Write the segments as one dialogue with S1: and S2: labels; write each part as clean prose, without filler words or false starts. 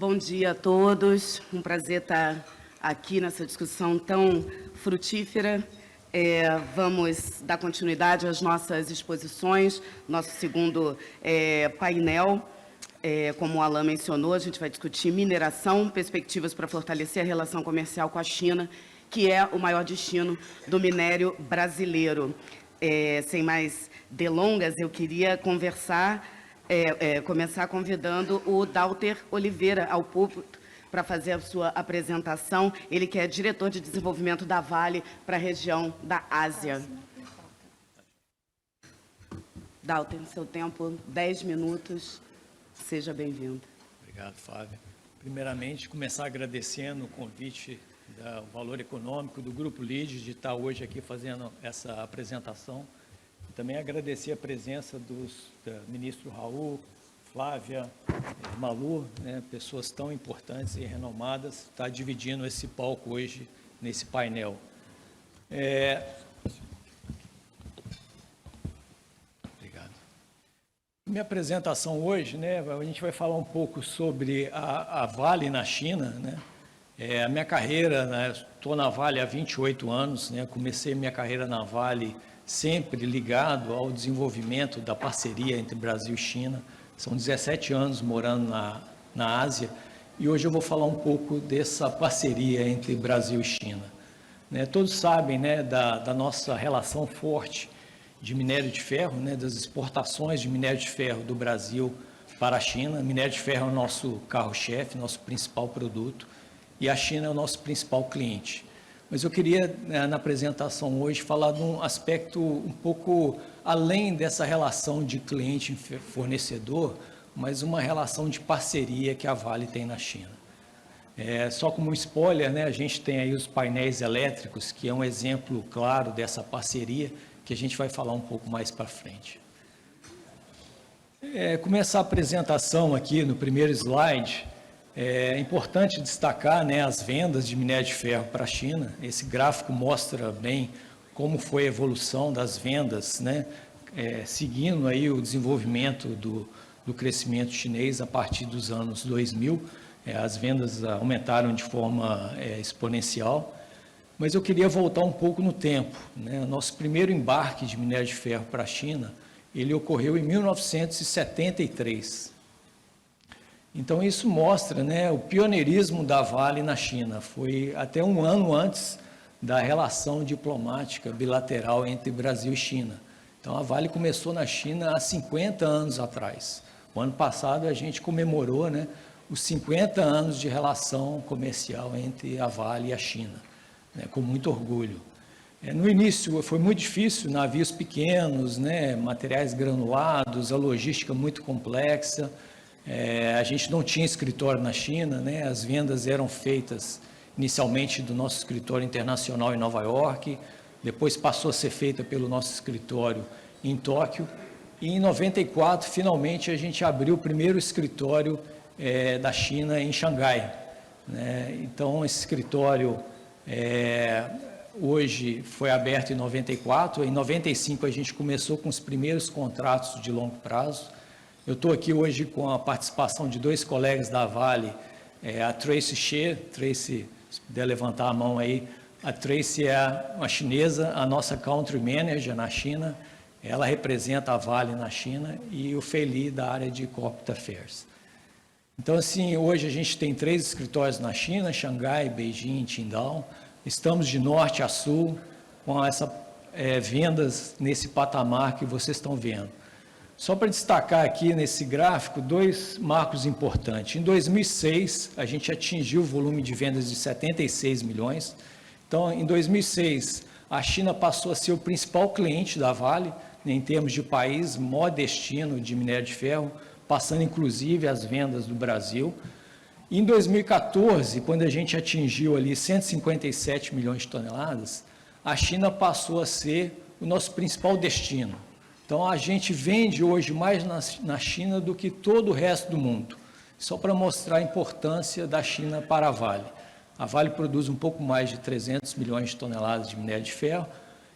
S1: Bom dia a todos. Um prazer estar aqui nessa discussão tão frutífera. Vamos dar continuidade às nossas exposições, nosso segundo painel. Como o Alain mencionou, a gente vai discutir mineração, perspectivas para fortalecer a relação comercial com a China, que é o maior destino do minério brasileiro. Sem mais delongas, eu queria começar convidando o Dauter Oliveira ao púlpito para fazer a sua apresentação. Ele que é diretor de desenvolvimento da Vale para a região da Ásia. Dauter, seu tempo, 10 minutos. Seja bem-vindo.
S2: Obrigado, Fábio. Primeiramente, começar agradecendo o convite do Valor Econômico, do Grupo LIDE, de estar hoje aqui fazendo essa apresentação. Também agradecer a presença do ministro Raul, Flávia, Malu, né, pessoas tão importantes e renomadas, estar dividindo esse palco hoje nesse painel. Obrigado. Minha apresentação hoje, né, a gente vai falar um pouco sobre a Vale na China, né? A minha carreira, né, estou na Vale há 28 anos, né, comecei minha carreira na Vale sempre ligado ao desenvolvimento da parceria entre Brasil e China. São 17 anos morando na Ásia e hoje eu vou falar um pouco dessa parceria entre Brasil e China. Né, todos sabem, né, da nossa relação forte de minério de ferro, né, das exportações de minério de ferro do Brasil para a China. Minério de ferro é o nosso carro-chefe, nosso principal produto, e a China é o nosso principal cliente. Mas eu queria, na apresentação hoje, falar de um aspecto um pouco além dessa relação de cliente-fornecedor, mas uma relação de parceria que a Vale tem na China. Só como um spoiler, né, a gente tem aí os painéis elétricos, que é um exemplo claro dessa parceria, que a gente vai falar um pouco mais para frente. Começar a apresentação aqui no primeiro slide. É importante destacar, né, as vendas de minério de ferro para a China. Esse gráfico mostra bem como foi a evolução das vendas, né, seguindo aí o desenvolvimento do crescimento chinês a partir dos anos 2000. As vendas aumentaram de forma exponencial. Mas eu queria voltar um pouco no tempo, né? Nosso primeiro embarque de minério de ferro para a China, ele ocorreu em 1973. Então, isso mostra, né, o pioneirismo da Vale na China. Foi até um ano antes da relação diplomática bilateral entre Brasil e China. Então, a Vale começou na China há 50 anos atrás. O ano passado, a gente comemorou, né, os 50 anos de relação comercial entre a Vale e a China, né, com muito orgulho. No início, foi muito difícil, navios pequenos, né, materiais granulados, a logística muito complexa. A gente não tinha escritório na China, né? As vendas eram feitas inicialmente do nosso escritório internacional em Nova York, depois passou a ser feita pelo nosso escritório em Tóquio, e em 94, finalmente, a gente abriu o primeiro escritório da China em Xangai, né? Então, esse escritório hoje foi aberto em 94, em 95 a gente começou com os primeiros contratos de longo prazo. Eu estou aqui hoje com a participação de dois colegas da Vale, a Tracy Xie. Tracy, se puder levantar a mão aí. A Tracy é uma chinesa, a nossa Country Manager na China, ela representa a Vale na China, e o Fei Li da área de Corporate Affairs. Então, assim, hoje a gente tem 3 escritórios na China, Xangai, Beijing e Qingdao. Estamos de norte a sul, com essas vendas nesse patamar que vocês estão vendo. Só para destacar aqui nesse gráfico 2 marcos importantes. Em 2006, a gente atingiu o volume de vendas de 76 milhões. Então, em 2006, a China passou a ser o principal cliente da Vale, em termos de país, maior destino de minério de ferro, passando inclusive as vendas do Brasil. E em 2014, quando a gente atingiu ali 157 milhões de toneladas, a China passou a ser o nosso principal destino. Então, a gente vende hoje mais na China do que todo o resto do mundo, só para mostrar a importância da China para a Vale. A Vale produz um pouco mais de 300 milhões de toneladas de minério de ferro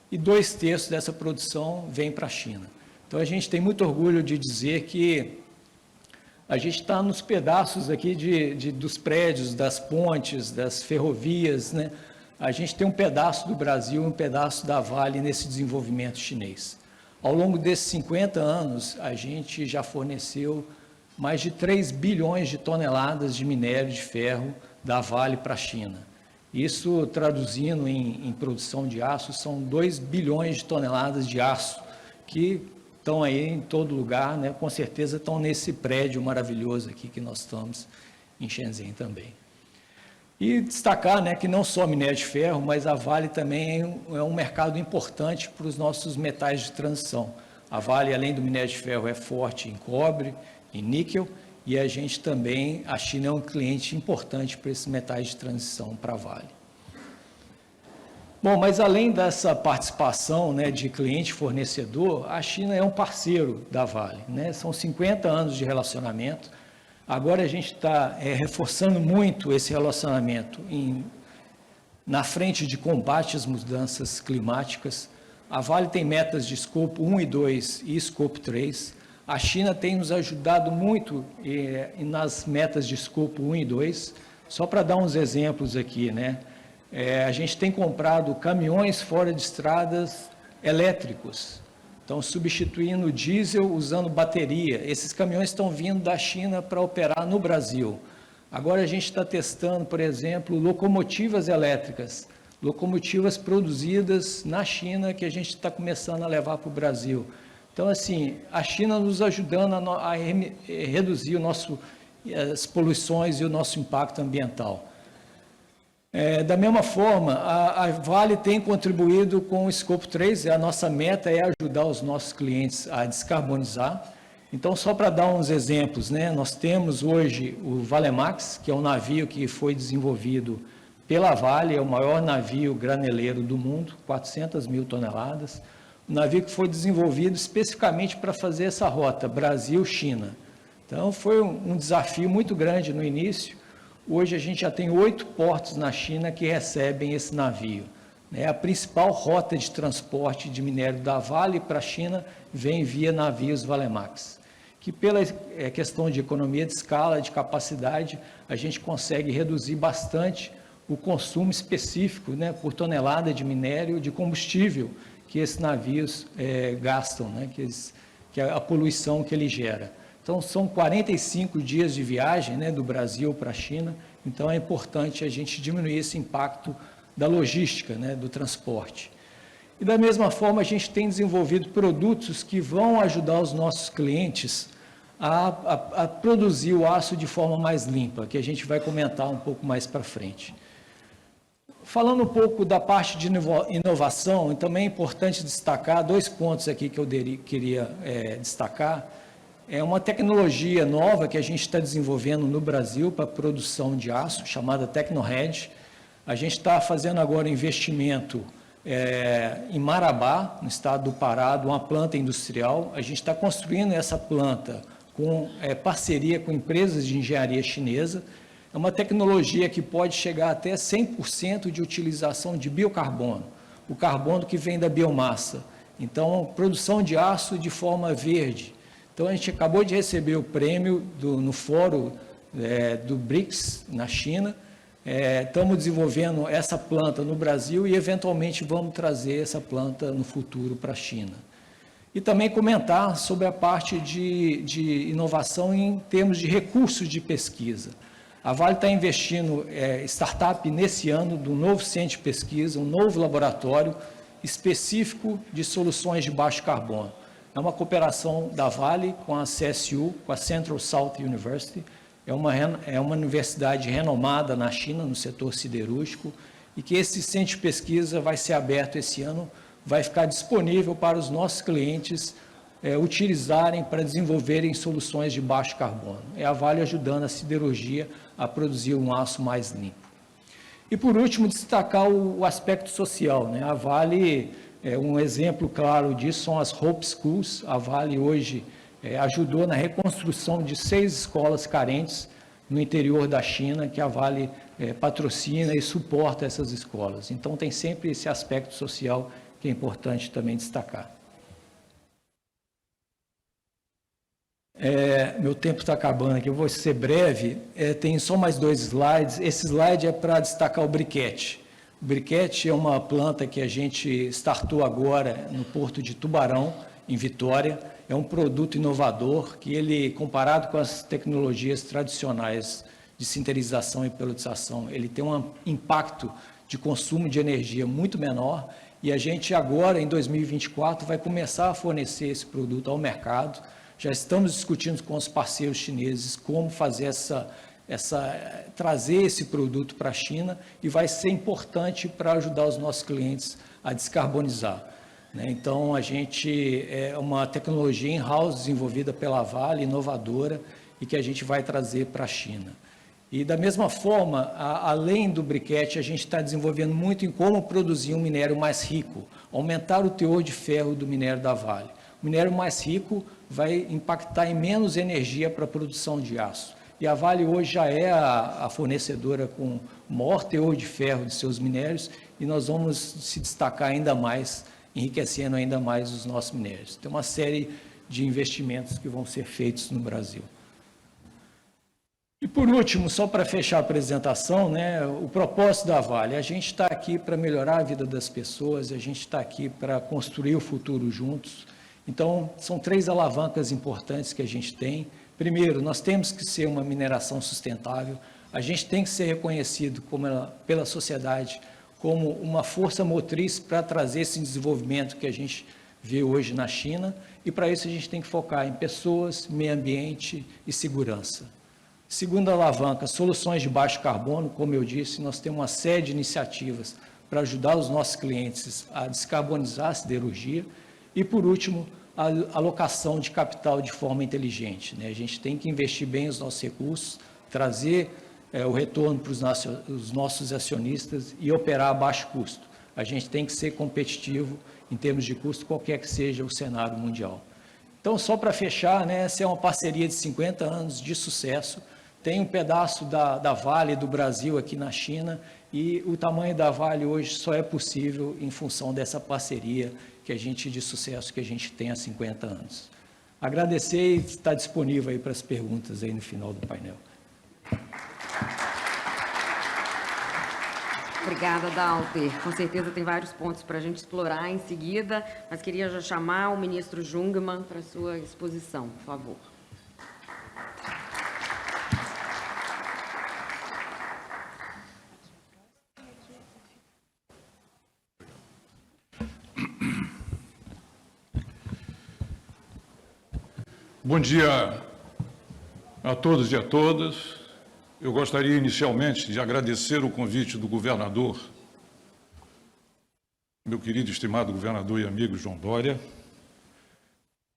S2: e 2/3 dessa produção vem para a China. Então, a gente tem muito orgulho de dizer que A gente está nos pedaços aqui dos prédios, das pontes, das ferrovias, né? A gente tem um pedaço do Brasil, um pedaço da Vale nesse desenvolvimento chinês. Ao longo desses 50 anos, a gente já forneceu mais de 3 bilhões de toneladas de minério de ferro da Vale para a China. Isso, traduzindo em produção de aço, são 2 bilhões de toneladas de aço, que estão aí em todo lugar, né? Com certeza estão nesse prédio maravilhoso aqui que nós estamos em Shenzhen também. E destacar, né, que não só minério de ferro, mas a Vale também é um mercado importante para os nossos metais de transição. A Vale, além do minério de ferro, é forte em cobre, em níquel, e a gente também, a China é um cliente importante para esses metais de transição para a Vale. Bom, mas além dessa participação, né, de cliente-fornecedor, a China é um parceiro da Vale, né? São 50 anos de relacionamento. Agora a gente está reforçando muito esse relacionamento na frente de combate às mudanças climáticas. A Vale tem metas de escopo 1 e 2 e escopo 3. A China tem nos ajudado muito nas metas de escopo 1 e 2. Só para dar uns exemplos aqui, né? A gente tem comprado caminhões fora de estradas elétricos. Estão substituindo o diesel usando bateria. Esses caminhões estão vindo da China para operar no Brasil. Agora a gente está testando, por exemplo, locomotivas elétricas, locomotivas produzidas na China que a gente está começando a levar para o Brasil. Então, assim, a China nos ajudando a reduzir as poluições e o nosso impacto ambiental. Da mesma forma, a Vale tem contribuído com o escopo 3, a nossa meta é ajudar os nossos clientes a descarbonizar. Então, só para dar uns exemplos, né, nós temos hoje o Valemax, que é um navio que foi desenvolvido pela Vale, é o maior navio graneleiro do mundo, 400 mil toneladas. Um navio que foi desenvolvido especificamente para fazer essa rota, Brasil-China. Então, foi um desafio muito grande no início. Hoje a gente já tem 8 portos na China que recebem esse navio. A principal rota de transporte de minério da Vale para a China vem via navios Valemax, que pela questão de economia de escala, de capacidade, a gente consegue reduzir bastante o consumo específico, né, por tonelada de minério, de combustível que esses navios gastam, né, que é a poluição que ele gera. Então, são 45 dias de viagem, né, do Brasil para a China, então é importante a gente diminuir esse impacto da logística, né, do transporte. E da mesma forma, a gente tem desenvolvido produtos que vão ajudar os nossos clientes a produzir o aço de forma mais limpa, que a gente vai comentar um pouco mais para frente. Falando um pouco da parte de inovação, também é importante destacar 2 pontos aqui que eu queria destacar. É uma tecnologia nova que a gente está desenvolvendo no Brasil para a produção de aço, chamada TecnoRed. A gente está fazendo agora investimento em Marabá, no estado do Pará, uma planta industrial. A gente está construindo essa planta com parceria com empresas de engenharia chinesa. É uma tecnologia que pode chegar até 100% de utilização de biocarbono, o carbono que vem da biomassa. Então, produção de aço de forma verde. Então, a gente acabou de receber o prêmio no fórum do BRICS, na China. Estamos desenvolvendo essa planta no Brasil e, eventualmente, vamos trazer essa planta no futuro para a China. E também comentar sobre a parte de inovação em termos de recursos de pesquisa. A Vale está investindo startup nesse ano do novo centro de pesquisa, um novo laboratório específico de soluções de baixo carbono. É uma cooperação da Vale com a CSU, com a Central South University. É uma universidade renomada na China, no setor siderúrgico, e que esse centro de pesquisa vai ser aberto esse ano, vai ficar disponível para os nossos clientes utilizarem para desenvolverem soluções de baixo carbono. É a Vale ajudando a siderurgia a produzir um aço mais limpo. E, por último, destacar o aspecto social, né? A Vale... um exemplo claro disso são as Hope Schools. A Vale hoje ajudou na reconstrução de 6 escolas carentes no interior da China, que a Vale patrocina e suporta essas escolas. Então, tem sempre esse aspecto social que é importante também destacar. Meu tempo está acabando aqui, eu vou ser breve. Tem só mais 2 slides. Esse slide é para destacar o briquete. O briquete é uma planta que a gente startou agora no Porto de Tubarão, em Vitória. É um produto inovador que ele, comparado com as tecnologias tradicionais de sinterização e pelutização, ele tem um impacto de consumo de energia muito menor e a gente agora, em 2024, vai começar a fornecer esse produto ao mercado. Já estamos discutindo com os parceiros chineses como fazer trazer esse produto para a China e vai ser importante para ajudar os nossos clientes a descarbonizar. Então, é uma tecnologia in-house desenvolvida pela Vale, inovadora, e que a gente vai trazer para a China. E, da mesma forma, além do briquete, a gente está desenvolvendo muito em como produzir um minério mais rico, aumentar o teor de ferro do minério da Vale. O minério mais rico vai impactar em menos energia para a produção de aço. E a Vale hoje já é a fornecedora com o maior teor de ferro de seus minérios e nós vamos se destacar ainda mais, enriquecendo ainda mais os nossos minérios. Tem uma série de investimentos que vão ser feitos no Brasil. E, por último, só para fechar a apresentação, o propósito da Vale. A gente está aqui para melhorar a vida das pessoas, a gente está aqui para construir o futuro juntos. Então, são 3 alavancas importantes que a gente tem. Primeiro, nós temos que ser uma mineração sustentável, a gente tem que ser reconhecido pela sociedade como uma força motriz para trazer esse desenvolvimento que a gente vê hoje na China, e para isso a gente tem que focar em pessoas, meio ambiente e segurança. Segunda alavanca, soluções de baixo carbono. Como eu disse, nós temos uma série de iniciativas para ajudar os nossos clientes a descarbonizar a siderurgia. E, por último, a alocação de capital de forma inteligente. A gente tem que investir bem os nossos recursos, trazer o retorno para os nossos acionistas e operar a baixo custo. A gente tem que ser competitivo em termos de custo, qualquer que seja o cenário mundial. Então, só para fechar, essa é uma parceria de 50 anos de sucesso. Tem um pedaço da Vale do Brasil aqui na China e o tamanho da Vale hoje só é possível em função dessa parceria de sucesso que a gente tem há 50 anos. Agradecer e estar disponível aí para as perguntas aí no final do painel.
S3: Obrigada, Dalter. Com certeza tem vários pontos para a gente explorar em seguida, mas queria já chamar o ministro Jungmann para a sua exposição, por favor.
S4: Bom dia a todos e a todas. Eu gostaria inicialmente de agradecer o convite do governador, meu querido e estimado governador e amigo João Dória,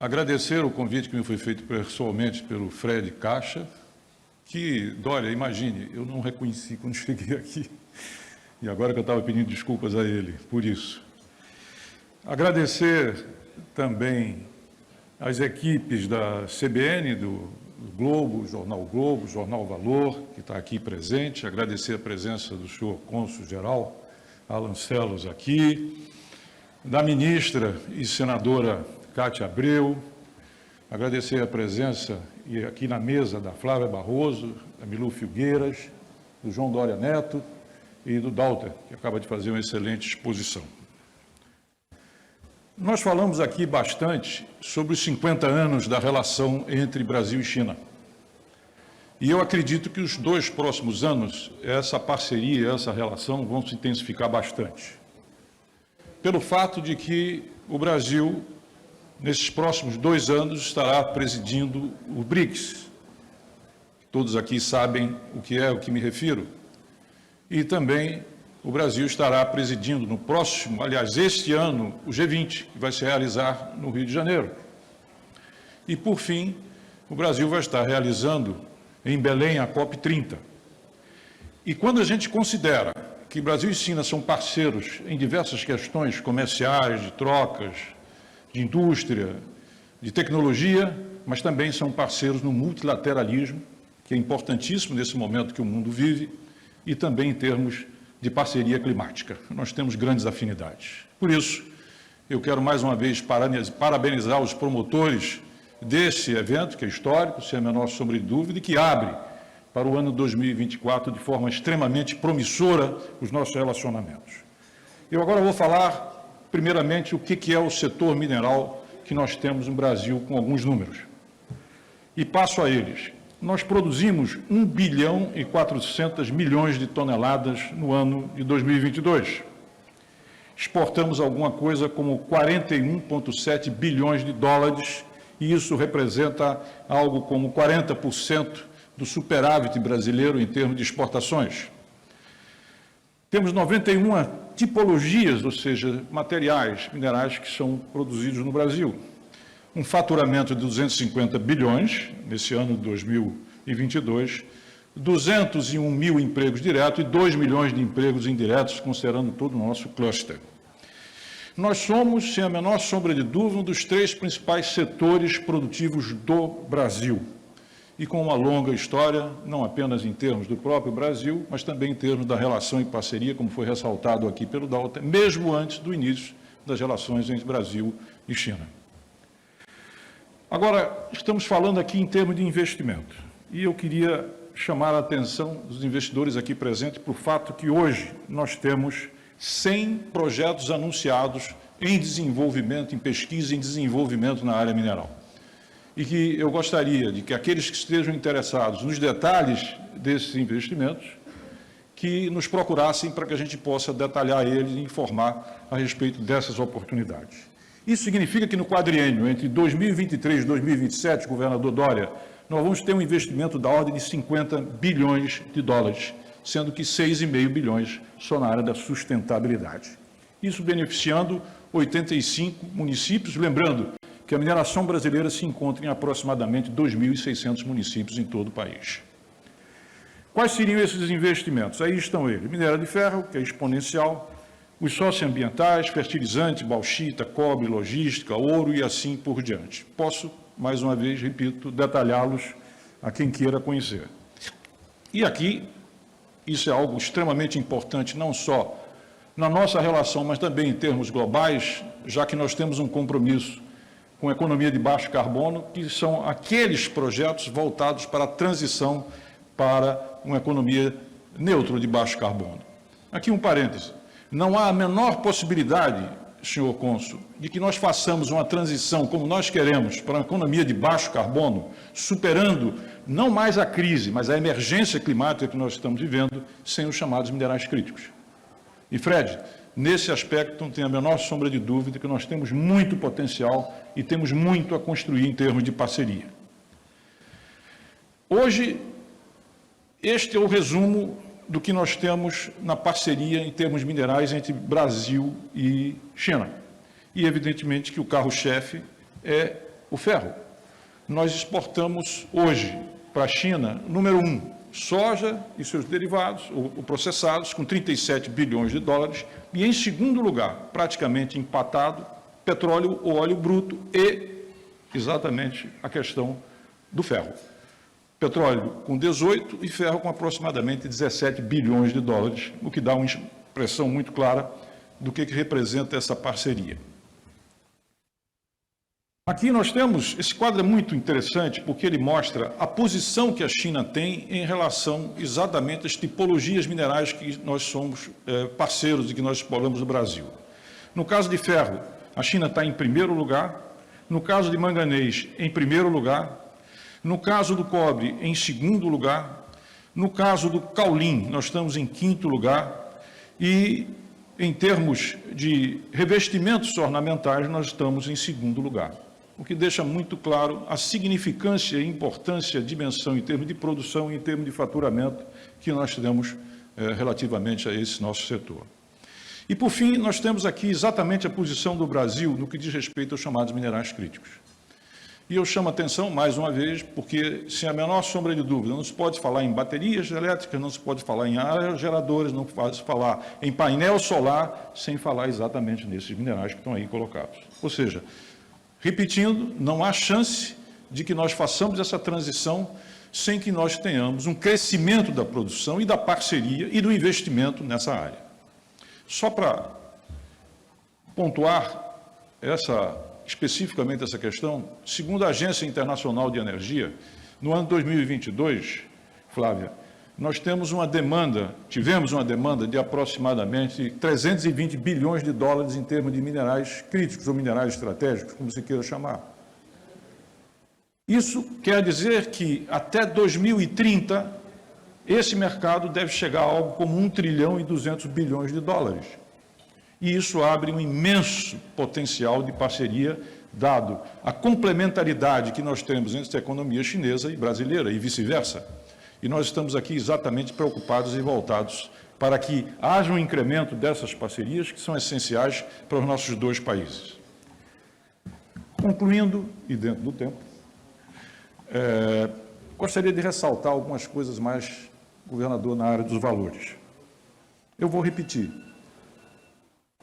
S4: agradecer o convite que me foi feito pessoalmente pelo Fred Caixa, que, Dória, imagine, eu não reconheci quando cheguei aqui, e agora que eu estava pedindo desculpas a ele por isso. Agradecer também as equipes da CBN, do Globo, Jornal Valor, que está aqui presente, agradecer a presença do senhor cônsul-geral Alan Celos aqui, da ministra e senadora Cátia Abreu, agradecer a presença e aqui na mesa da Flávia Barroso, da Milu Filgueiras, do João Dória Neto e do Dalter, que acaba de fazer uma excelente exposição. Nós falamos aqui bastante sobre os 50 anos da relação entre Brasil e China. E eu acredito que os 2 próximos anos, essa parceria, essa relação vão se intensificar bastante. Pelo fato de que o Brasil, nesses próximos 2 anos, estará presidindo o BRICS. Todos aqui sabem o que me refiro. E também o Brasil estará presidindo no próximo, aliás, este ano, o G20, que vai se realizar no Rio de Janeiro. E, por fim, o Brasil vai estar realizando em Belém a COP30. E quando a gente considera que Brasil e China são parceiros em diversas questões comerciais, de trocas, de indústria, de tecnologia, mas também são parceiros no multilateralismo, que é importantíssimo nesse momento que o mundo vive, e também em termos de parceria climática. Nós temos grandes afinidades. Por isso, eu quero mais uma vez parabenizar os promotores desse evento, que é histórico, sem a menor sombra de dúvida, e que abre para o ano 2024 de forma extremamente promissora os nossos relacionamentos. Eu agora vou falar, primeiramente, o que é o setor mineral que nós temos no Brasil, com alguns números. E passo a eles. Nós produzimos 1 bilhão e 400 milhões de toneladas no ano de 2022. Exportamos alguma coisa como 41,7 bilhões de dólares, e isso representa algo como 40% do superávit brasileiro em termos de exportações. Temos 91 tipologias, ou seja, materiais, minerais que são produzidos no Brasil. Um faturamento de 250 bilhões nesse ano de 2022, 201 mil empregos diretos e 2 milhões de empregos indiretos, considerando todo o nosso cluster. Nós somos, sem a menor sombra de dúvida, um dos 3 principais setores produtivos do Brasil, e com uma longa história, não apenas em termos do próprio Brasil, mas também em termos da relação e parceria, como foi ressaltado aqui pelo Dalton, mesmo antes do início das relações entre Brasil e China. Agora, estamos falando aqui em termos de investimento, e eu queria chamar a atenção dos investidores aqui presentes para o fato que hoje nós temos 100 projetos anunciados em desenvolvimento, em pesquisa e em desenvolvimento na área mineral. E que eu gostaria de que aqueles que estejam interessados nos detalhes desses investimentos, que nos procurassem para que a gente possa detalhar eles e informar a respeito dessas oportunidades. Isso significa que no quadriênio entre 2023 e 2027, governador Dória, nós vamos ter um investimento da ordem de 50 bilhões de dólares, sendo que 6,5 bilhões só na área da sustentabilidade. Isso beneficiando 85 municípios, lembrando que a mineração brasileira se encontra em aproximadamente 2.600 municípios em todo o país. Quais seriam esses investimentos? Aí estão eles: minério de ferro, que é exponencial, os socioambientais, fertilizante, bauxita, cobre, logística, ouro e assim por diante. Posso, mais uma vez, repito, detalhá-los a quem queira conhecer. E aqui, isso é algo extremamente importante, não só na nossa relação, mas também em termos globais, já que nós temos um compromisso com a economia de baixo carbono, que são aqueles projetos voltados para a transição para uma economia neutra de baixo carbono. Aqui um parêntese. Não há a menor possibilidade, senhor cônsul, de que nós façamos uma transição como nós queremos para uma economia de baixo carbono, superando não mais a crise, mas a emergência climática que nós estamos vivendo, sem os chamados minerais críticos. E, Fred, nesse aspecto, não tem a menor sombra de dúvida que nós temos muito potencial e temos muito a construir em termos de parceria. Hoje, este é o resumo do que nós temos na parceria em termos minerais entre Brasil e China. E, evidentemente, que o carro-chefe é o ferro. Nós exportamos hoje para a China, número 1, soja e seus derivados, ou processados, com 37 bilhões de dólares, e, em segundo lugar, praticamente empatado, petróleo ou óleo bruto e, exatamente, a questão do ferro. Petróleo com 18 e ferro com aproximadamente 17 bilhões de dólares, o que dá uma expressão muito clara do que representa essa parceria. Aqui nós temos, esse quadro é muito interessante porque ele mostra a posição que a China tem em relação exatamente às tipologias minerais que nós somos parceiros e que nós exploramos no Brasil. No caso de ferro, a China está em primeiro lugar, no caso de manganês, em primeiro lugar, no caso do cobre, em segundo lugar, no caso do caulim, nós estamos em quinto lugar, e em termos de revestimentos ornamentais, nós estamos em segundo lugar, o que deixa muito claro a significância e importância, a dimensão em termos de produção e em termos de faturamento que nós temos relativamente a esse nosso setor. E, por fim, nós temos aqui exatamente a posição do Brasil no que diz respeito aos chamados minerais críticos. E eu chamo a atenção, mais uma vez, porque, sem a menor sombra de dúvida, não se pode falar em baterias elétricas, não se pode falar em aerogeradores, não se pode falar em painel solar, sem falar exatamente nesses minerais que estão aí colocados. Ou seja, repetindo, não há chance de que nós façamos essa transição sem que nós tenhamos um crescimento da produção e da parceria e do investimento nessa área. Só para pontuar essa especificamente essa questão, segundo a Agência Internacional de Energia, no ano 2022, Flávia, nós tivemos uma demanda de aproximadamente 320 bilhões de dólares em termos de minerais críticos ou minerais estratégicos, como se queira chamar. Isso quer dizer que até 2030, esse mercado deve chegar a algo como 1 trilhão e 200 bilhões de dólares. E isso abre um imenso potencial de parceria, dado a complementaridade que nós temos entre a economia chinesa e brasileira, e vice-versa. E nós estamos aqui exatamente preocupados e voltados para que haja um incremento dessas parcerias que são essenciais para os nossos dois países. Concluindo, e dentro do tempo, gostaria de ressaltar algumas coisas mais, governador, na área dos valores. Eu vou repetir.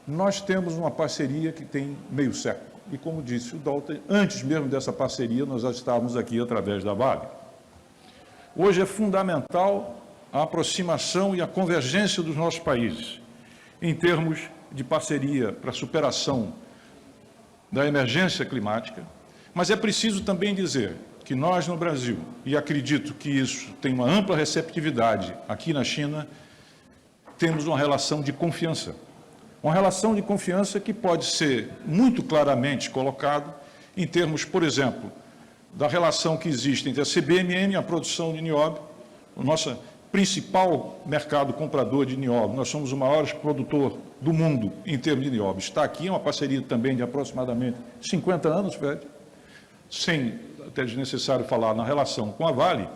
S4: Nós temos uma parceria que tem meio século. E, como disse o Dalton, antes mesmo dessa parceria, nós já estávamos aqui através da Vale. Hoje é fundamental a aproximação e a convergência dos nossos países em termos de parceria para a superação da emergência climática, mas é preciso também dizer que nós no Brasil, e acredito que isso tem uma ampla receptividade aqui na China, temos uma relação de confiança. Uma relação de confiança que pode ser muito claramente colocada em termos, por exemplo, da relação que existe entre a CBMM e a produção de nióbio, o nosso principal mercado comprador de nióbio. Nós somos o maior produtor do mundo em termos de nióbio. Está aqui, é uma parceria também de aproximadamente 50 anos, Fred, sem até desnecessário falar na relação com a Vale.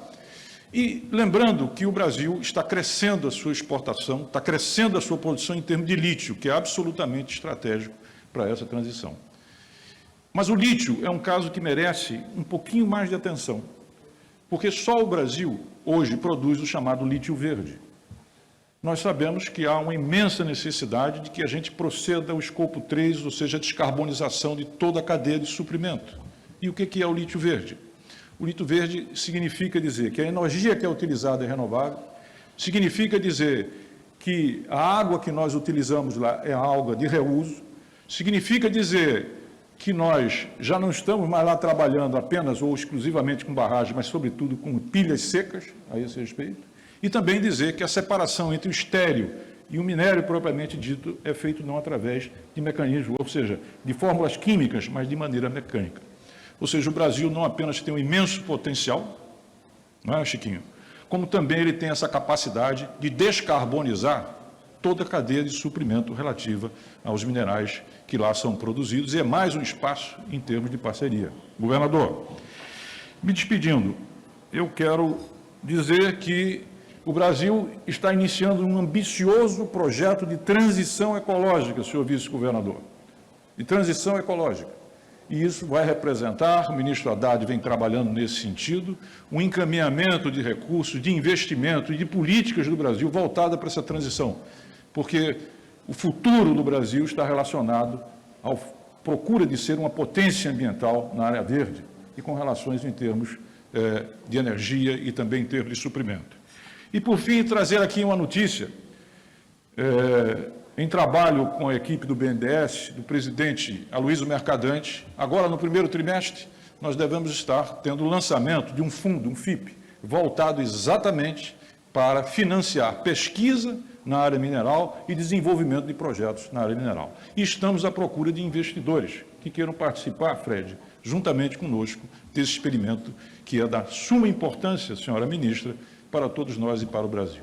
S4: E lembrando que o Brasil está crescendo a sua exportação, está crescendo a sua produção em termos de lítio, que é absolutamente estratégico para essa transição. Mas o lítio é um caso que merece um pouquinho mais de atenção, porque só o Brasil hoje produz o chamado lítio verde. Nós sabemos que há uma imensa necessidade de que a gente proceda ao escopo 3, ou seja, a descarbonização de toda a cadeia de suprimento. E o que é o lítio verde? O lítio verde significa dizer que a energia que é utilizada é renovável, significa dizer que a água que nós utilizamos lá é água de reuso, significa dizer que nós já não estamos mais lá trabalhando apenas ou exclusivamente com barragem, mas sobretudo com pilhas secas a esse respeito, e também dizer que a separação entre o estéril e o minério propriamente dito é feito não através de mecanismos, ou seja, de fórmulas químicas, mas de maneira mecânica. Ou seja, o Brasil não apenas tem um imenso potencial, não é, Chiquinho? Como também ele tem essa capacidade de descarbonizar toda a cadeia de suprimento relativa aos minerais que lá são produzidos, e é mais um espaço em termos de parceria. Governador, me despedindo, eu quero dizer que o Brasil está iniciando um ambicioso projeto de transição ecológica, senhor vice-governador, de transição ecológica. E isso vai representar, o ministro Haddad vem trabalhando nesse sentido, um encaminhamento de recursos, de investimento e de políticas do Brasil voltada para essa transição, porque o futuro do Brasil está relacionado à procura de ser uma potência ambiental na área verde e com relações em termos de energia e também em termos de suprimento. E, por fim, trazer aqui uma notícia, em trabalho com a equipe do BNDES, do presidente Aloysio Mercadante, agora no primeiro trimestre, nós devemos estar tendo o lançamento de um fundo, um FIP, voltado exatamente para financiar pesquisa na área mineral e desenvolvimento de projetos na área mineral. E estamos à procura de investidores que queiram participar, Fred, juntamente conosco, desse experimento que é da suma importância, senhora ministra, para todos nós e para o Brasil.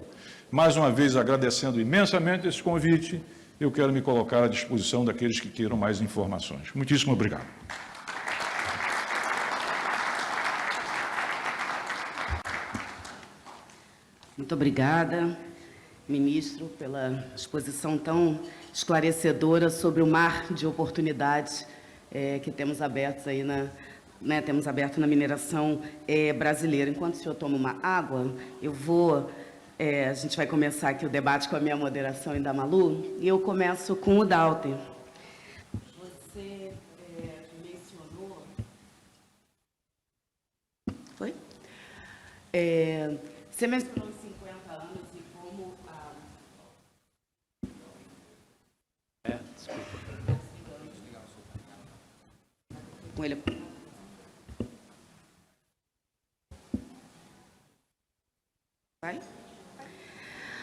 S4: Mais uma vez, agradecendo imensamente esse convite, eu quero me colocar à disposição daqueles que queiram mais informações. Muitíssimo obrigado.
S1: Muito obrigada, ministro, pela exposição tão esclarecedora sobre o mar de oportunidades que temos abertos aí temos aberto na mineração brasileira. Enquanto o senhor toma uma água, a gente vai começar aqui o debate com a minha moderação e da Malu, e eu começo com o Dalton. Você mencionou... Foi? Você mencionou os 50 anos e como
S2: Desculpa.
S1: com ele. Vai.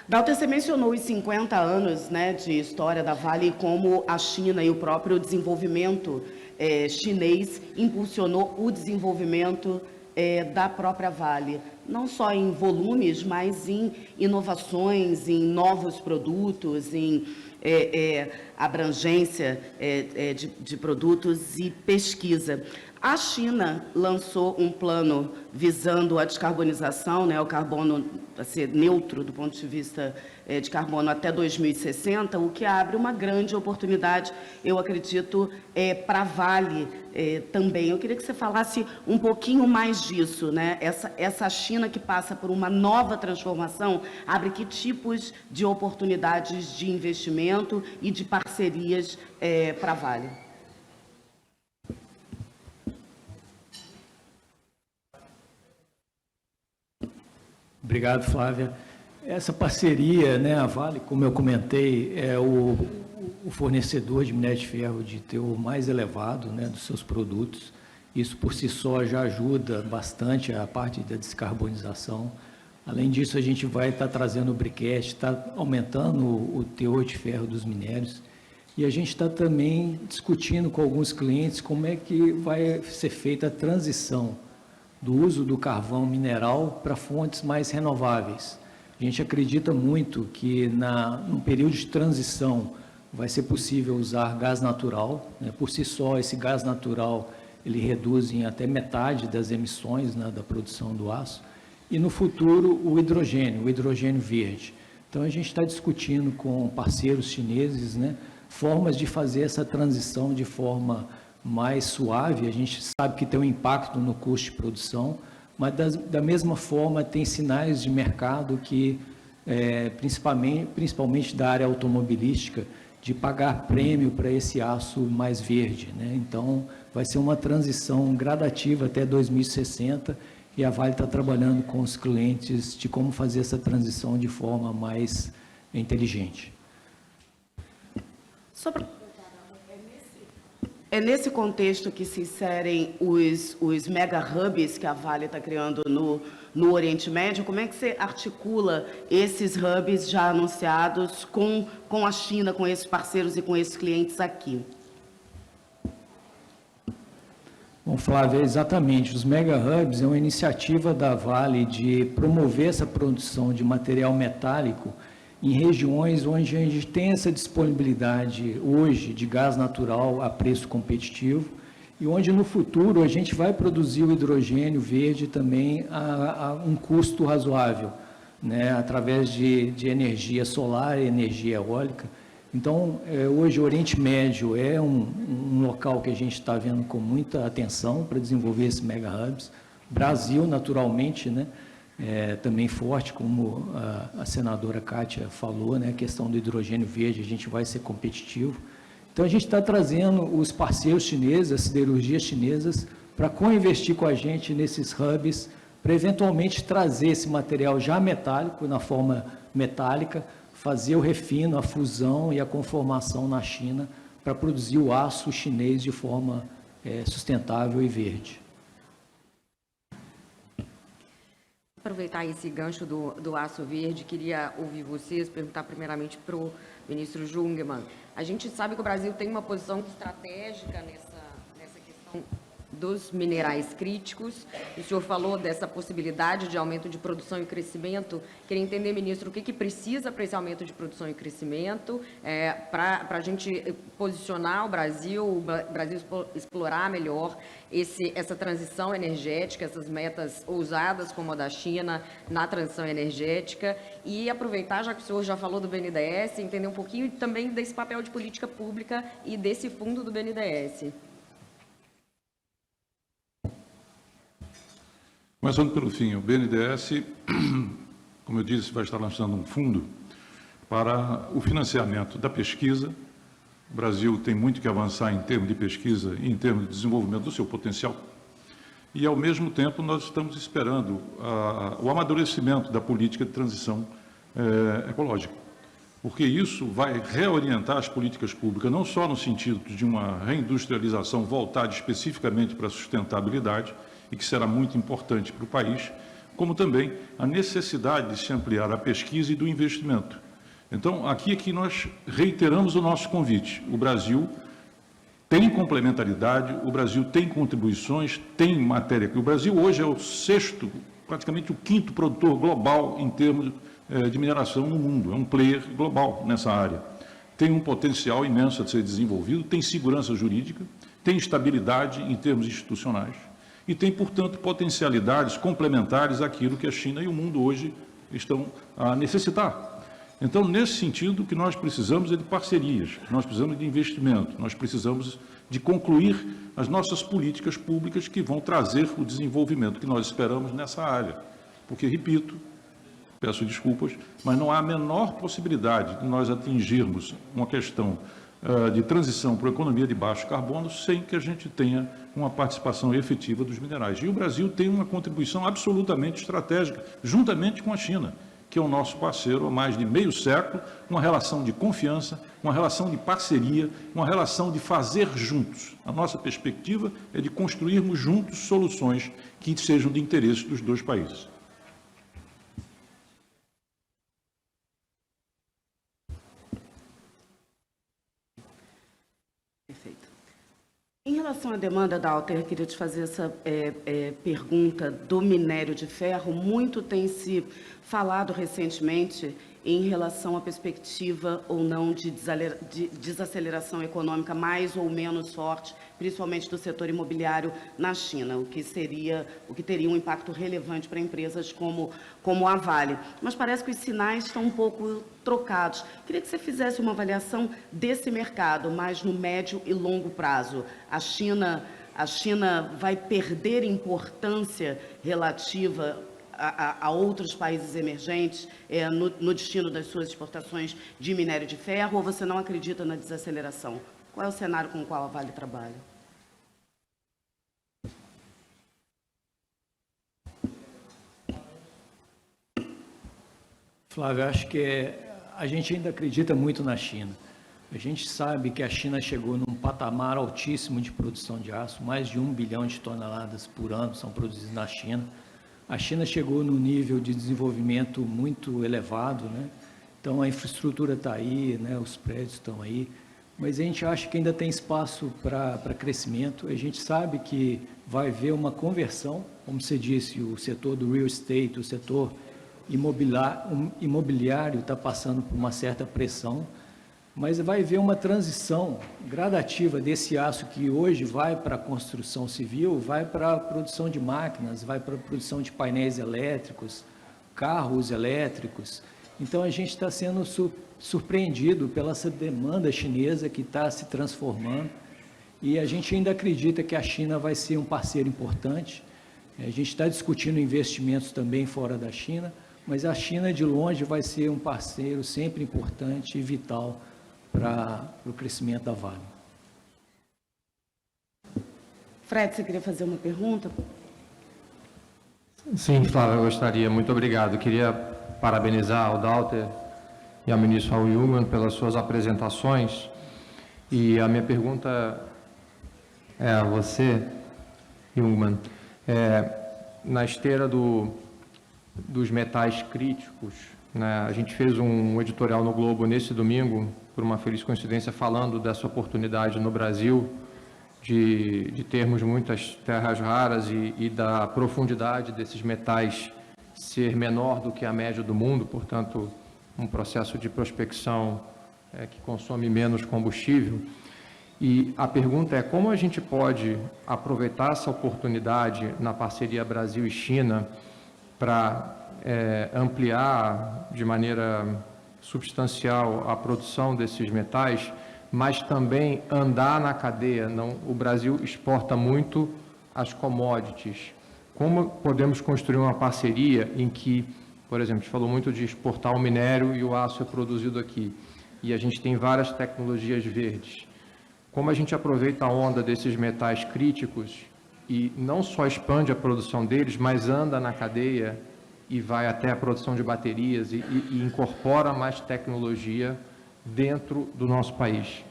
S1: Dalter, você mencionou os 50 anos, né, de história da Vale e como a China e o próprio desenvolvimento chinês impulsionou o desenvolvimento da própria Vale, não só em volumes, mas em inovações, em novos produtos, em abrangência de produtos e pesquisa. A China lançou um plano visando a descarbonização, né, o carbono a ser neutro do ponto de vista de carbono até 2060, o que abre uma grande oportunidade, eu acredito, para a Vale também. Eu queria que você falasse um pouquinho mais disso, né? Essa China que passa por uma nova transformação abre que tipos de oportunidades de investimento e de parcerias para a Vale?
S2: Obrigado, Flávia. Essa parceria, né, a Vale, como eu comentei, é o fornecedor de minério de ferro de teor mais elevado, né, dos seus produtos. Isso, por si só, já ajuda bastante a parte da descarbonização. Além disso, a gente vai estar trazendo o briquete, está aumentando o teor de ferro dos minérios. E a gente está também discutindo com alguns clientes como é que vai ser feita a transição do uso do carvão mineral para fontes mais renováveis. A gente acredita muito que no período de transição vai ser possível usar gás natural, né? Por si só, esse gás natural ele reduz em até metade das emissões, né, da produção do aço, e no futuro o hidrogênio verde. Então a gente está discutindo com parceiros chineses, né, formas de fazer essa transição de forma mais suave. A gente sabe que tem um impacto no custo de produção, mas da mesma forma tem sinais de mercado que, principalmente da área automobilística, de pagar prêmio para esse aço mais verde, né? Então, vai ser uma transição gradativa até 2060 e a Vale está trabalhando com os clientes de como fazer essa transição de forma mais inteligente.
S1: É nesse contexto que se inserem os mega hubs que a Vale está criando no Oriente Médio. Como é que você articula esses hubs já anunciados com a China, com esses parceiros e com esses clientes aqui?
S2: Bom, Flávia, exatamente. Os mega hubs é uma iniciativa da Vale de promover essa produção de material metálico em regiões onde a gente tem essa disponibilidade hoje de gás natural a preço competitivo e onde no futuro a gente vai produzir o hidrogênio verde também a um custo razoável, né, através de energia solar e energia eólica. Então, hoje o Oriente Médio é um local que a gente está vendo com muita atenção para desenvolver esses mega hubs. Brasil, naturalmente, né, também forte, como a senadora Kátia falou, né, a questão do hidrogênio verde, a gente vai ser competitivo. Então, a gente está trazendo os parceiros chineses, as siderurgias chinesas, para co-investir com a gente nesses hubs, para eventualmente trazer esse material já metálico, na forma metálica, fazer o refino, a fusão e a conformação na China, para produzir o aço chinês de forma sustentável e verde.
S3: Aproveitar esse gancho do aço verde, queria ouvir vocês, perguntar primeiramente para o ministro Jungmann. A gente sabe que o Brasil tem uma posição estratégica nessa questão dos minerais críticos. O senhor falou dessa possibilidade de aumento de produção e crescimento. Queria entender, ministro, o que precisa para esse aumento de produção e crescimento, para a gente posicionar o Brasil explorar melhor essa transição energética, essas metas ousadas como a da China na transição energética, e aproveitar, já que o senhor já falou do BNDES, entender um pouquinho também desse papel de política pública e desse fundo do BNDES.
S4: Começando pelo fim, o BNDES, como eu disse, vai estar lançando um fundo para o financiamento da pesquisa. O Brasil tem muito que avançar em termos de pesquisa e em termos de desenvolvimento do seu potencial. E, ao mesmo tempo, nós estamos esperando o amadurecimento da política de transição ecológica. porque isso vai reorientar as políticas públicas, não só no sentido de uma reindustrialização voltada especificamente para a sustentabilidade, e que será muito importante para o país, como também a necessidade de se ampliar a pesquisa e do investimento. Então, aqui é que nós reiteramos o nosso convite. O Brasil tem complementaridade, o Brasil tem contribuições, tem matéria. O Brasil hoje é o sexto, praticamente o quinto produtor global em termos de mineração no mundo, é um player global nessa área. Tem um potencial imenso a ser desenvolvido, tem segurança jurídica, tem estabilidade em termos institucionais e tem, portanto, potencialidades complementares àquilo que a China e o mundo hoje estão a necessitar. Então, nesse sentido, o que nós precisamos é de parcerias, nós precisamos de investimento, nós precisamos de concluir as nossas políticas públicas que vão trazer o desenvolvimento que nós esperamos nessa área. Porque, repito, peço desculpas, mas não há a menor possibilidade de nós atingirmos uma questão de transição para a economia de baixo carbono sem que a gente tenha uma participação efetiva dos minerais. E o Brasil tem uma contribuição absolutamente estratégica, juntamente com a China, que é o nosso parceiro há mais de meio século, uma relação de confiança, uma relação de parceria, uma relação de fazer juntos. A nossa perspectiva é de construirmos juntos soluções que sejam de interesse dos dois países.
S1: Perfeito. Em relação à demanda, Dauter, eu queria te fazer essa pergunta do minério de ferro. Muito tem se falado recentemente em relação à perspectiva ou não de desaceleração econômica mais ou menos forte, principalmente do setor imobiliário na China, o que teria um impacto relevante para empresas como a Vale. Mas parece que os sinais estão um pouco trocados. Queria que você fizesse uma avaliação desse mercado, mais no médio e longo prazo. A China vai perder importância relativa a outros países emergentes no destino das suas exportações de minério de ferro, ou você não acredita na desaceleração? Qual é o cenário com o qual a Vale trabalha?
S2: Flávio, acho que a gente ainda acredita muito na China. A gente sabe que a China chegou num patamar altíssimo de produção de aço, mais de 1 bilhão de toneladas por ano são produzidas na China. A China chegou num nível de desenvolvimento muito elevado, né? Então a infraestrutura está aí, né? Os prédios estão aí, mas a gente acha que ainda tem espaço para crescimento. A gente sabe que vai haver uma conversão, como você disse, o setor do real estate, o setor imobiliário está passando por uma certa pressão, mas vai haver uma transição gradativa desse aço que hoje vai para a construção civil, vai para a produção de máquinas, vai para a produção de painéis elétricos, carros elétricos. Então, a gente está sendo surpreendido pela essa demanda chinesa que está se transformando e a gente ainda acredita que a China vai ser um parceiro importante. A gente está discutindo investimentos também fora da China, mas a China, de longe, vai ser um parceiro sempre importante e vital para o crescimento da Vale.
S1: Fred, você queria fazer uma pergunta?
S5: Sim, Flávia, eu gostaria. Muito obrigado. Queria parabenizar ao Dauter e ao ministro Raul Jungmann pelas suas apresentações. E a minha pergunta é a você, Jungmann. Na esteira dos metais críticos, né, a gente fez um editorial no Globo nesse domingo, por uma feliz coincidência, falando dessa oportunidade no Brasil de termos muitas terras raras e da profundidade desses metais ser menor do que a média do mundo, portanto, um processo de prospecção que consome menos combustível. E a pergunta é como a gente pode aproveitar essa oportunidade na parceria Brasil e China para ampliar de maneira substancial a produção desses metais, mas também andar na cadeia. O Brasil exporta muito as commodities. Como podemos construir uma parceria em que, por exemplo, a gente falou muito de exportar o minério e o aço é produzido aqui, e a gente tem várias tecnologias verdes. Como a gente aproveita a onda desses metais críticos e não só expande a produção deles, mas anda na cadeia e vai até a produção de baterias e incorpora mais tecnologia dentro do nosso país?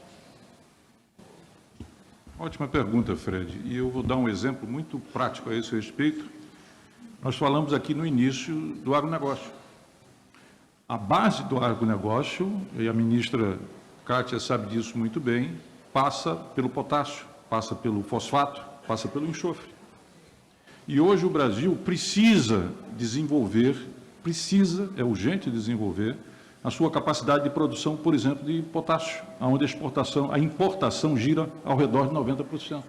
S4: Ótima pergunta, Fred. E eu vou dar um exemplo muito prático a esse respeito. Nós falamos aqui no início do agronegócio. A base do agronegócio, e a ministra Kátia sabe disso muito bem, passa pelo potássio, passa pelo fosfato, passa pelo enxofre. E hoje o Brasil precisa desenvolver, é urgente desenvolver, a sua capacidade de produção, por exemplo, de potássio, onde a importação gira ao redor de 90%.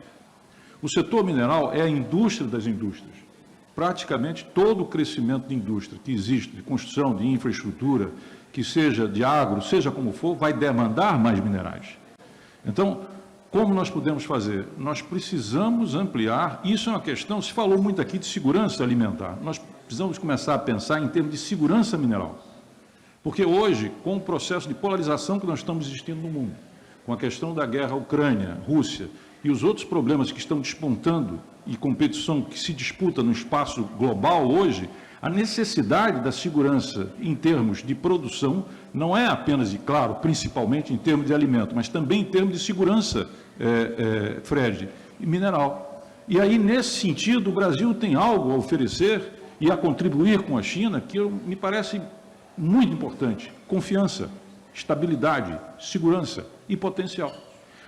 S4: O setor mineral é a indústria das indústrias. Praticamente todo o crescimento de indústria que existe, de construção, de infraestrutura, que seja de agro, seja como for, vai demandar mais minerais. Então, como nós podemos fazer? Nós precisamos ampliar, isso é uma questão, se falou muito aqui de segurança alimentar, nós precisamos começar a pensar em termos de segurança mineral. Porque hoje, com o processo de polarização que nós estamos assistindo no mundo, com a questão da guerra Ucrânia, Rússia e os outros problemas que estão despontando e competição que se disputa no espaço global hoje, a necessidade da segurança em termos de produção não é apenas, e claro, principalmente em termos de alimento, mas também em termos de segurança, Fred, mineral. E aí, nesse sentido, o Brasil tem algo a oferecer e a contribuir com a China que me parece muito importante: confiança, estabilidade, segurança e potencial.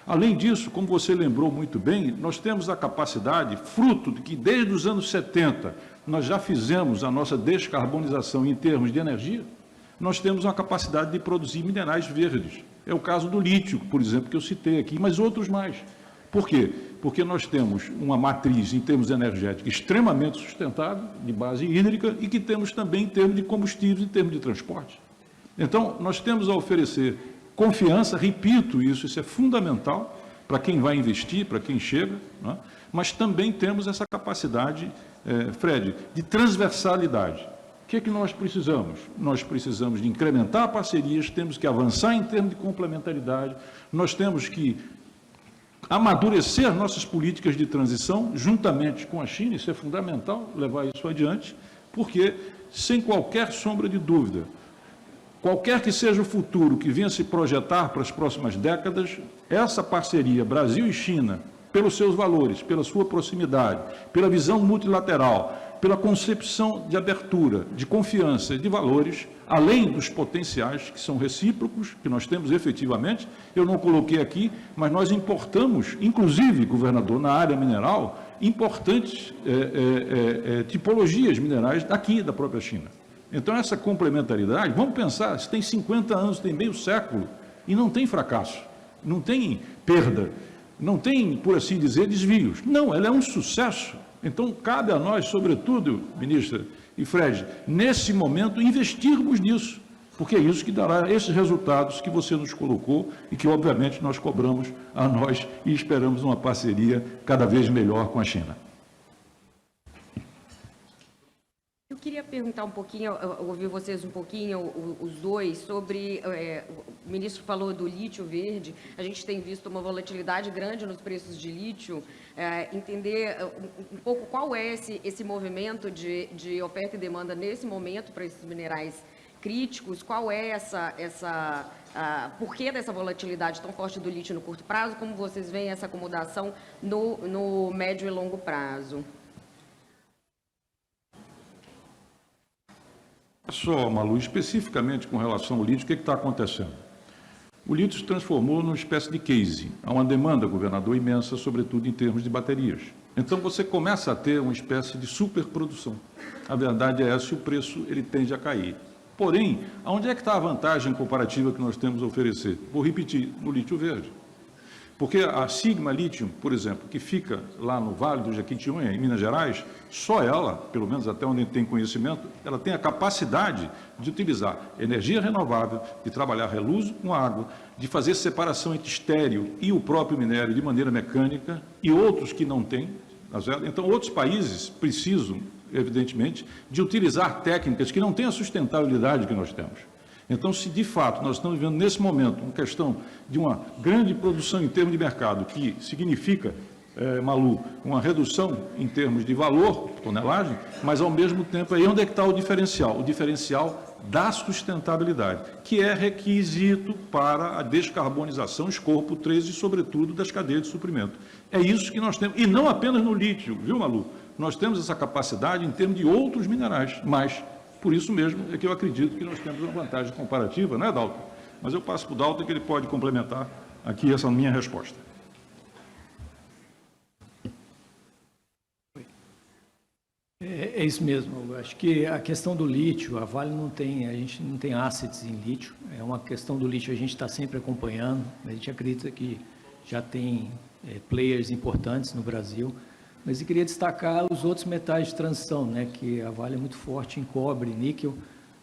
S4: Além disso, como você lembrou muito bem, nós temos a capacidade, fruto de que desde os anos 70 nós já fizemos a nossa descarbonização em termos de energia, nós temos uma capacidade de produzir minerais verdes. É o caso do lítio, por exemplo, que eu citei aqui, mas outros mais. Por quê? Porque nós temos uma matriz em termos energéticos extremamente sustentável, de base hídrica, e que temos também em termos de combustíveis, em termos de transporte. Então, nós temos a oferecer confiança, repito isso é fundamental para quem vai investir, para quem chega, né? Mas também temos essa capacidade, Fred, de transversalidade. O que é que nós precisamos? Nós precisamos de incrementar parcerias, temos que avançar em termos de complementaridade, nós temos que amadurecer nossas políticas de transição juntamente com a China, isso é fundamental, levar isso adiante, porque, sem qualquer sombra de dúvida, qualquer que seja o futuro que venha se projetar para as próximas décadas, essa parceria Brasil e China, pelos seus valores, pela sua proximidade, pela visão multilateral, pela concepção de abertura, de confiança e de valores, além dos potenciais que são recíprocos, que nós temos efetivamente, eu não coloquei aqui, mas nós importamos, inclusive, governador, na área mineral, importantes tipologias minerais daqui, da própria China. Então, essa complementaridade, vamos pensar, se tem 50 anos, tem meio século, e não tem fracasso, não tem perda, não tem, por assim dizer, desvios. Não, ela é um sucesso. Então, cabe a nós, sobretudo, ministra e Fred, nesse momento, investirmos nisso, porque é isso que dará esses resultados que você nos colocou e que, obviamente, nós cobramos a nós e esperamos uma parceria cada vez melhor com a China.
S3: Eu queria perguntar um pouquinho, ouvir vocês um pouquinho, os dois, sobre, o ministro falou do lítio verde, a gente tem visto uma volatilidade grande nos preços de lítio, entender um pouco qual é esse movimento de oferta e demanda nesse momento para esses minerais críticos, qual é por que dessa volatilidade tão forte do lítio no curto prazo, como vocês veem essa acomodação no médio e longo prazo?
S4: Só, Malu, especificamente com relação ao lítio, o que está acontecendo? O lítio se transformou numa espécie de case. Há uma demanda, governador, imensa, sobretudo em termos de baterias. Então, você começa a ter uma espécie de superprodução. A verdade é essa, e o preço ele tende a cair. Porém, onde é que está a vantagem comparativa que nós temos a oferecer? Vou repetir, no lítio verde. Porque a Sigma Lithium, por exemplo, que fica lá no Vale do Jequitinhonha, em Minas Gerais, só ela, pelo menos até onde tem conhecimento, ela tem a capacidade de utilizar energia renovável, de trabalhar reluz com água, de fazer separação entre estéreo e o próprio minério de maneira mecânica, e outros que não têm. Então, outros países precisam, evidentemente, de utilizar técnicas que não têm a sustentabilidade que nós temos. Então, se de fato nós estamos vivendo nesse momento uma questão de uma grande produção em termos de mercado, que significa Malu, uma redução em termos de valor, tonelagem, mas, ao mesmo tempo, aí onde é que está o diferencial da sustentabilidade, que é requisito para a descarbonização, escopo 3 e, sobretudo, das cadeias de suprimento. É isso que nós temos, e não apenas no lítio, viu, Malu? Nós temos essa capacidade em termos de outros minerais, mas, por isso mesmo, é que eu acredito que nós temos uma vantagem comparativa, não é, Dalton? Mas eu passo para o Dalton que ele pode complementar aqui essa minha resposta.
S2: É isso mesmo. Eu acho que a questão do lítio, a Vale a gente não tem assets em lítio. É uma questão do lítio, a gente está sempre acompanhando. A gente acredita que já tem players importantes no Brasil. Mas eu queria destacar os outros metais de transição, né? Que a Vale é muito forte em cobre, níquel.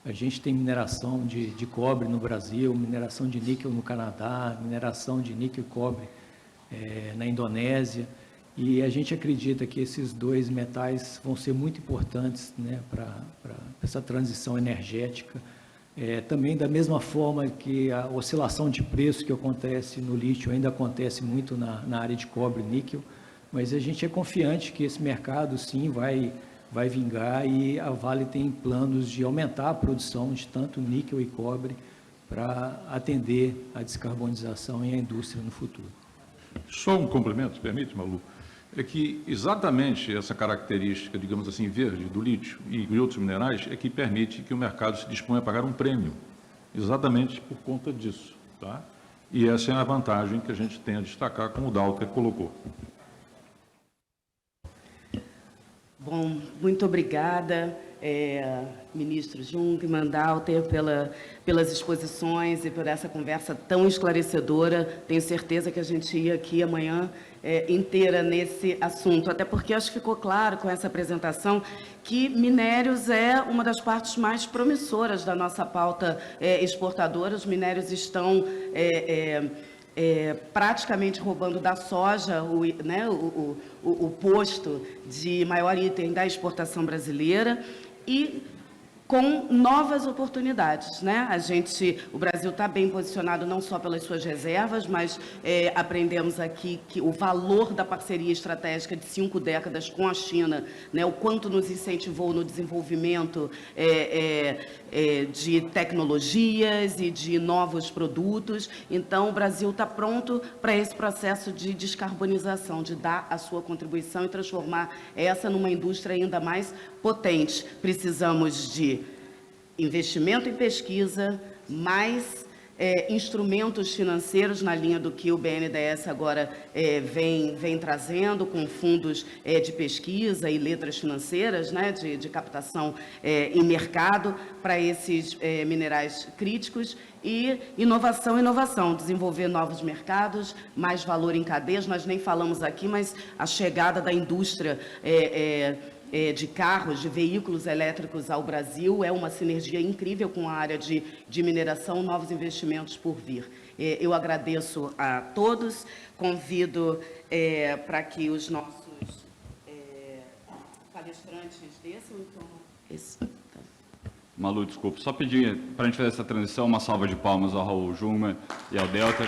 S2: A gente tem mineração de cobre no Brasil, mineração de níquel no Canadá, mineração de níquel e cobre na Indonésia. E a gente acredita que esses dois metais vão ser muito importantes, né, para essa transição energética. Também da mesma forma que a oscilação de preço que acontece no lítio ainda acontece muito na área de cobre e níquel, mas a gente é confiante que esse mercado sim vai vingar e a Vale tem planos de aumentar a produção de tanto níquel e cobre para atender a descarbonização e a indústria no futuro.
S4: Só um complemento, permite, Malu? É que exatamente essa característica, digamos assim, verde do lítio e de outros minerais é que permite que o mercado se disponha a pagar um prêmio, exatamente por conta disso, tá? E essa é a vantagem que a gente tem a destacar, como o Dalton colocou.
S1: Bom, muito obrigada, ministro Jungmann, Dalter, pelas exposições e por essa conversa tão esclarecedora. Tenho certeza que a gente ia aqui amanhã inteira nesse assunto, até porque acho que ficou claro com essa apresentação que minérios é uma das partes mais promissoras da nossa pauta exportadora. Os minérios estão praticamente roubando da soja o posto de maior item da exportação brasileira e com novas oportunidades, né? O Brasil está bem posicionado não só pelas suas reservas, mas aprendemos aqui que o valor da parceria estratégica de 5 décadas com a China, né? O quanto nos incentivou no desenvolvimento de tecnologias e de novos produtos. Então, o Brasil está pronto para esse processo de descarbonização, de dar a sua contribuição e transformar essa numa indústria ainda mais potente. Precisamos de investimento em pesquisa, mais instrumentos financeiros na linha do que o BNDES agora vem trazendo, com fundos de pesquisa e letras financeiras, né, de captação em mercado para esses minerais críticos, e inovação, desenvolver novos mercados, mais valor em cadeias. Nós nem falamos aqui, mas a chegada da indústria de carros, de veículos elétricos ao Brasil é uma sinergia incrível com a área de mineração, novos investimentos por vir. Eu agradeço a todos, convido para que os nossos palestrantes desçam. Então,
S6: Malu, desculpa, só pedir para a gente fazer essa transição, uma salva de palmas ao Raul Jungmann e ao Delta.